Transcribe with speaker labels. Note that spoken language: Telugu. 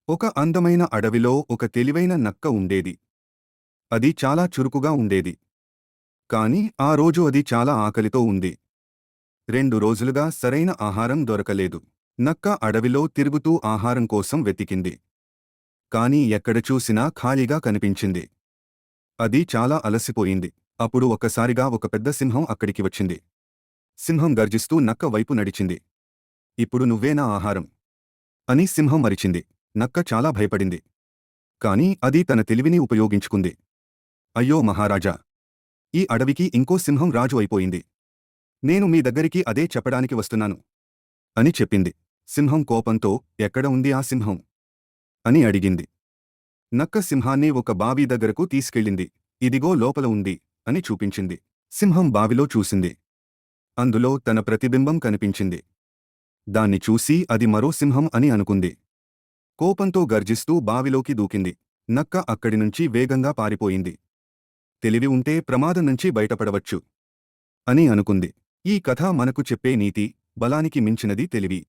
Speaker 1: ఒక అందమైన అడవిలో ఒక తెలివైన నక్క ఉండేది. అది చాలా చురుకుగా ఉండేది. కాని ఆ రోజు అది చాలా ఆకలితో ఉంది. 2 రోజులుగా సరైన ఆహారం దొరకలేదు. నక్క అడవిలో తిరుగుతూ ఆహారం కోసం వెతికింది. కాని ఎక్కడ చూసినా ఖాళీగా కనిపించింది. అది చాలా అలసిపోయింది. అప్పుడు ఒక్కసారిగా ఒక పెద్ద సింహం అక్కడికి వచ్చింది. సింహం గర్జిస్తూ నక్క వైపు నడిచింది. ఇప్పుడు నువ్వే నా ఆహారం అని సింహం అరిచింది. నక్క చాలా భయపడింది. కాని అది తన తెలివిని ఉపయోగించుకుంది. అయ్యో మహారాజా! ఈ అడవికి ఇంకో సింహం రాజు అయిపోయింది. నేను మీ దగ్గరికి అదే చెప్పడానికి వస్తున్నాను అని చెప్పింది. సింహం కోపంతో ఎక్కడ ఉంది ఆ సింహం అని అడిగింది. నక్క సింహాన్ని ఒక బావి దగ్గరకు తీసుకెళ్ళింది. ఇదిగో లోపల ఉంది అని చూపించింది. సింహం బావిలో చూసింది. అందులో తన ప్రతిబింబం కనిపించింది. దాన్ని చూసి అది మరో సింహం అని అనుకుంది. కోపంతో గర్జిస్తూ బావిలోకి దూకింది. నక్క అక్కడినుంచి వేగంగా పారిపోయింది. తెలివి ఉంటే ప్రమాదం నుంచి బయటపడవచ్చు అని అనుకుంది. ఈ కథ మనకు చెప్పే నీతి: బలానికి మించినది తెలివి.